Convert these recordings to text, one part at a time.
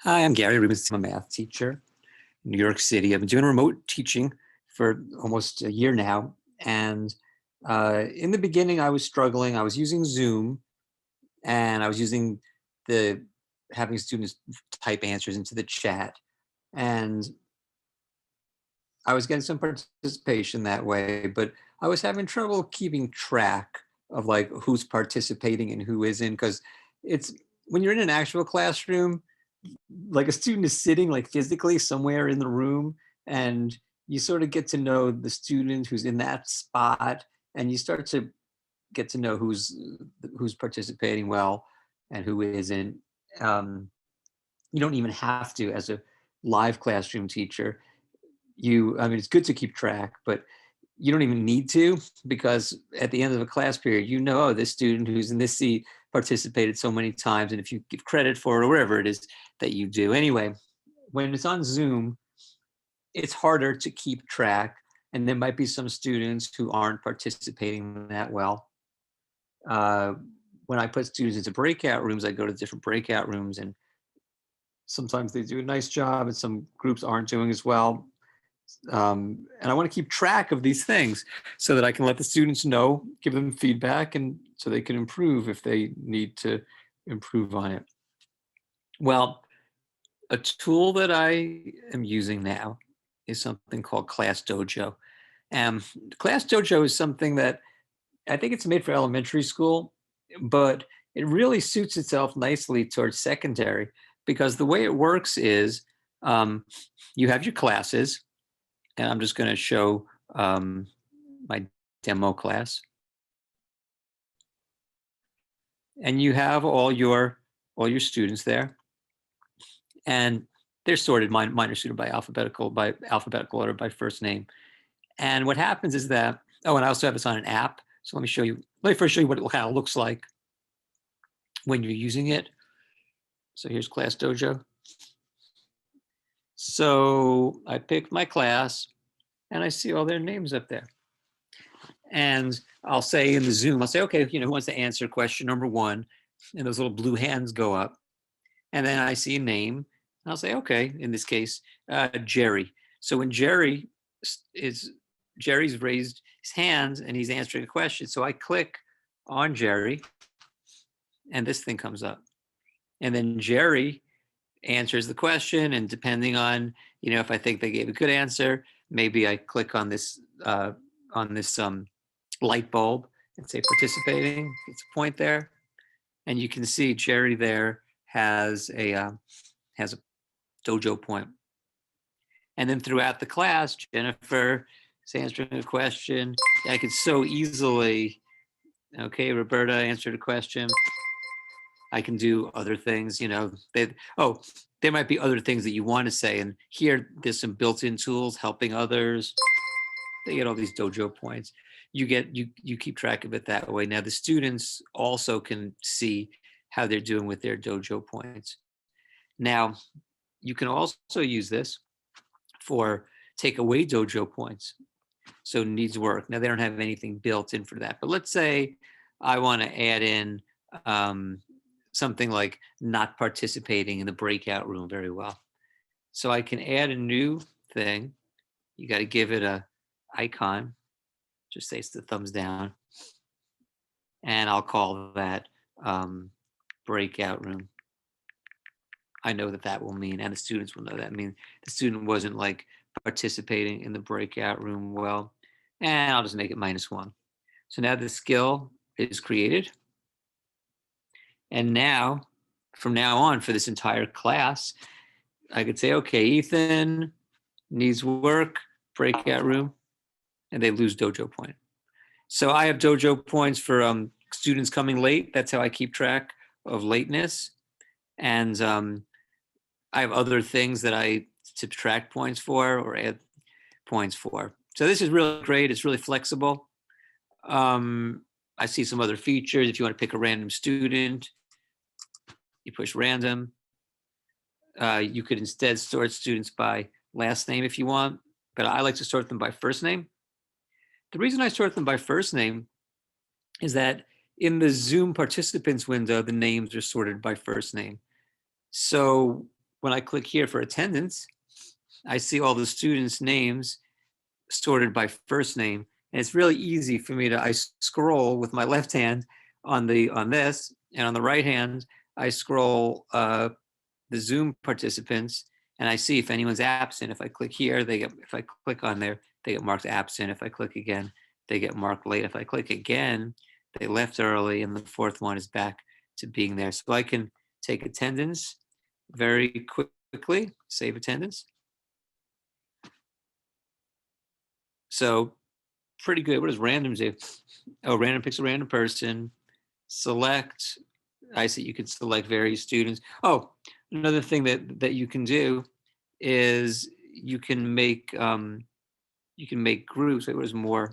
Hi, I'm Gary Rubinstein. I'm a math teacher in New York City. I've been doing remote teaching for almost a year now. And in the beginning, I was struggling. I was using Zoom and I was using the having students type answers into the chat. And I was getting some participation that way, but I was having trouble keeping track of like who's participating and who isn't. Because it's when you're in an actual classroom, like a student is sitting like physically somewhere in the room, and you sort of get to know the student who's in that spot, and you start to get to know who's participating well and who isn't. You don't even have to as a live classroom teacher. I mean, it's good to keep track, but you don't even need to, because at the end of a class period, oh, this student who's in this seat participated so many times. And if you give credit for it or whatever it is that you do. Anyway, when it's on Zoom, it's harder to keep track. And there might be some students who aren't participating that well. When I put students into breakout rooms, I go to different breakout rooms, and sometimes they do a nice job and some groups aren't doing as well. And I want to keep track of these things so that I can let the students know, give them feedback, and so they can improve if they need to improve on it. Well, a tool that I am using now is something called ClassDojo. And ClassDojo is something that I think it's made for elementary school, but it really suits itself nicely towards secondary, because the way it works is you have your classes, and I'm just going to show my demo class. And you have all your students there, and they're sorted. Mine are sorted by alphabetical order by first name. And what happens is that, oh, and I also have this on an app. So let me first show you what it kind of looks like when you're using it. So here's ClassDojo. So I pick my class, and I see all their names up there. And I'll say in the Zoom, I'll say, okay, who wants to answer question number 1? And those little blue hands go up. And then I see a name, and I'll say, okay, in this case, Jerry. So when Jerry's raised his hands and he's answering a question. So I click on Jerry, and this thing comes up. And then Jerry answers the question, and depending on, if I think they gave a good answer, maybe I click on this light bulb and say participating. It's a point there, and you can see Jerry there has a dojo point. And then throughout the class, Jennifer is answering a question. I could so easily, okay, Roberta answered a question. I can do other things, there might be other things that you want to say. And here, there's some built-in tools helping others. They get all these dojo points. You keep track of it that way. Now the students also can see how they're doing with their dojo points. Now, you can also use this for take away dojo points. So needs work. Now they don't have anything built in for that. But let's say I want to add in something like not participating in the breakout room very well. So I can add a new thing. You got to give it a icon. Just say it's the thumbs down. And I'll call that breakout room. I know that will mean, and the students will know that. I mean, the student wasn't like participating in the breakout room well. And I'll just make it -1. So now the skill is created. And now, from now on, for this entire class, I could say, okay, Ethan needs work, breakout room, and they lose dojo point. So I have dojo points for students coming late. That's how I keep track of lateness. And I have other things that I subtract points for or add points for. So this is really great. It's really flexible. I see some other features. If you want to pick a random student, you push random. You could instead sort students by last name if you want, but I like to sort them by first name. The reason I sort them by first name is that in the Zoom participants window, the names are sorted by first name. So when I click here for attendance, I see all the students' names sorted by first name. And it's really easy for me to, I scroll with my left hand on this, and on the right hand, I scroll the Zoom participants, and I see if anyone's absent. If I click here, if I click on there, they get marked absent. If I click again, they get marked late. If I click again, they left early, and the fourth one is back to being there. So I can take attendance very quickly, save attendance. So pretty good. What does random do? Oh, random picks a random person. Select. I see you can select various students. Oh, another thing that you can do is you can make groups. There was more.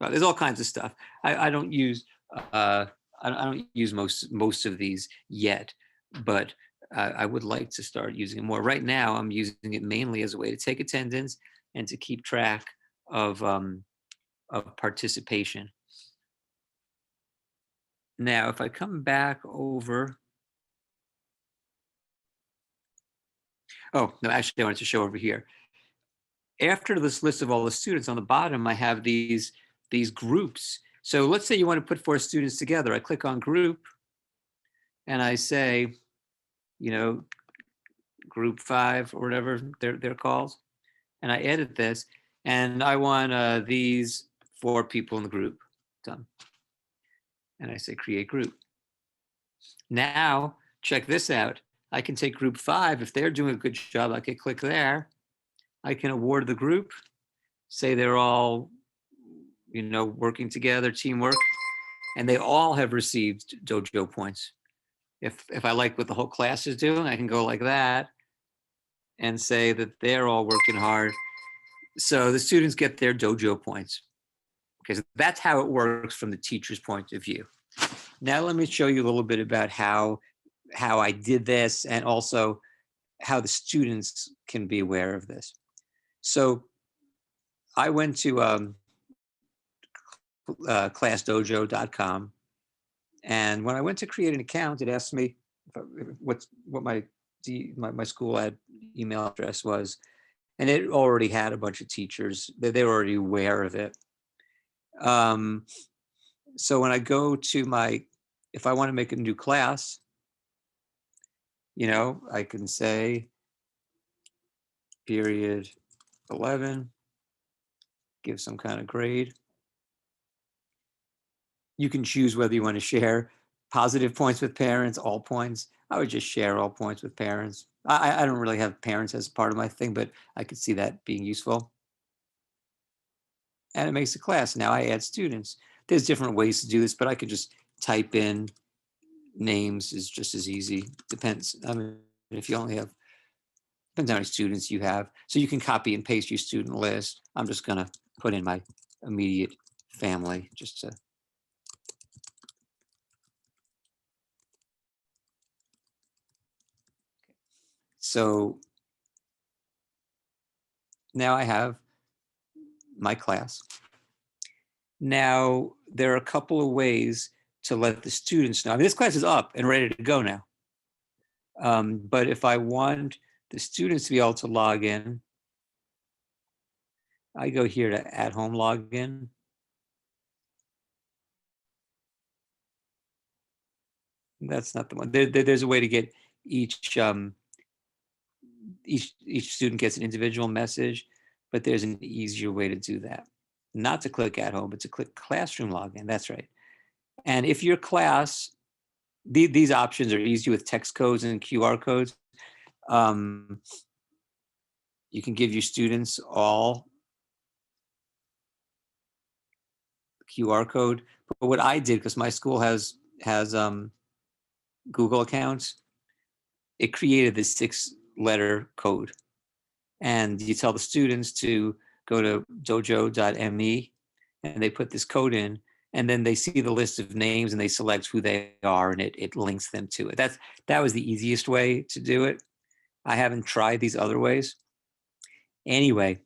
Well, there's all kinds of stuff. I don't use I don't use most of these yet, but I would like to start using it more. Right now, I'm using it mainly as a way to take attendance and to keep track of participation. Now, if I come back over, oh no, actually, I wanted to show over here. After this list of all the students on the bottom, I have these groups. So let's say you want to put 4 students together. I click on group and I say, you know, group 5 or whatever they're called. And I edit this and I want these 4 people in the group. Done. And I say create group. Now, check this out. I can take group 5. If they're doing a good job, I can click there. I can award the group, say they're all, working together, teamwork, and they all have received dojo points. If I like what the whole class is doing, I can go like that and say that they're all working hard. So the students get their dojo points. Okay, so that's how it works from the teacher's point of view. Now let me show you a little bit about how I did this and also how the students can be aware of this. So I went to ClassDojo.com, and when I went to create an account, it asked me what my school email address was, and it already had a bunch of teachers. They were already aware of it. So when I go to if I want to make a new class, I can say period 11, give some kind of grade. You can choose whether you want to share positive points with parents, all points. I would just share all points with parents. I don't really have parents as part of my thing, but I could see that being useful. And it makes a class. Now I add students. There's different ways to do this, but I could just type in names is just as easy. Depends. I mean, if you only have, depends how many students you have. So you can copy and paste your student list. I'm just going to put in my immediate family just to. So now I have my class. Now there are a couple of ways to let the students know. I mean, this class is up and ready to go now. But if I want the students to be able to log in, I go here to at home login. That's not the one. There's a way to get each student gets an individual message, but there's an easier way to do that. Not to click at home, but to click classroom login. That's right. And if your class, these options are easy with text codes and QR codes. You can give your students all QR code. But what I did, because my school has Google accounts, it created this 6-letter code. And you tell the students to go to dojo.me and they put this code in, and then they see the list of names and they select who they are, and it links them to it. That was the easiest way to do it. I haven't tried these other ways. Anyway,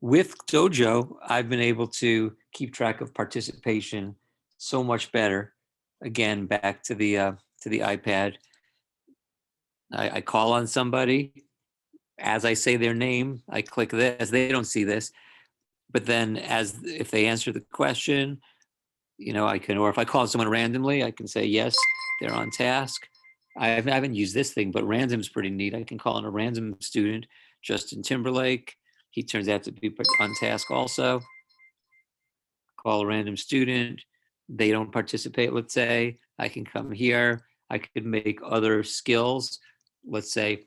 with Dojo, I've been able to keep track of participation so much better. Again, back to the iPad. I call on somebody. As I say their name, I click this. They don't see this, but then as if they answer the question, I can, or if I call someone randomly, I can say yes, they're on task. I haven't used this thing, but random's pretty neat. I can call in a random student, Justin Timberlake. He turns out to be on task also. Call a random student. They don't participate, let's say. I can come here. I could make other skills. Let's say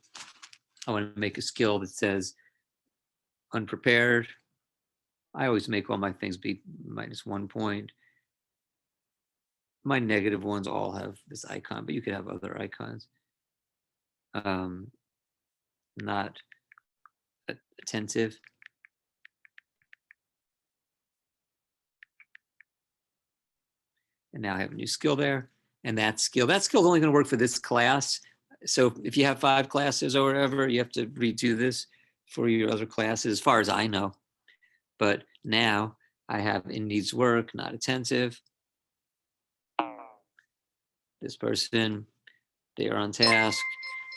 I want to make a skill that says unprepared. I always make all my things be -1 point. My negative ones all have this icon, but you could have other icons. Not attentive. And now I have a new skill there. And that skill is only going to work for this class. So if you have 5 classes or whatever, you have to redo this for your other classes, as far as I know. But now I have in needs work, not attentive. This person, they are on task.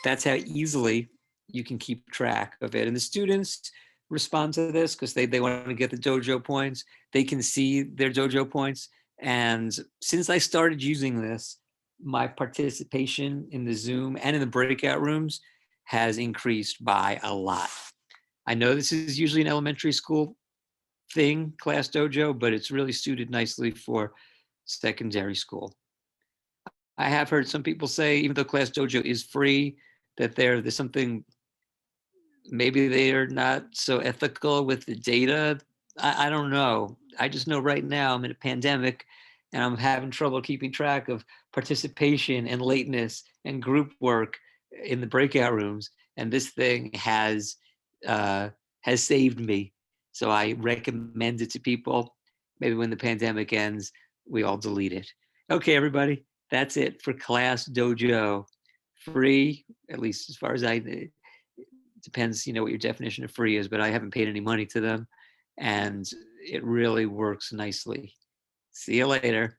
That's how easily you can keep track of it. And the students respond to this because they want to get the dojo points. They can see their dojo points. And since I started using this, my participation in the Zoom and in the breakout rooms has increased by a lot. I know this is usually an elementary school thing, ClassDojo, but it's really suited nicely for secondary school. I have heard some people say, even though ClassDojo is free, that there's something, maybe they are not so ethical with the data. I don't know. I just know right now I'm in a pandemic and I'm having trouble keeping track of participation and lateness and group work in the breakout rooms. And this thing has saved me. So I recommend it to people. Maybe when the pandemic ends, we all delete it. Okay, everybody, that's it for ClassDojo. Free, at least as far as depends, what your definition of free is, but I haven't paid any money to them, and it really works nicely. See you later.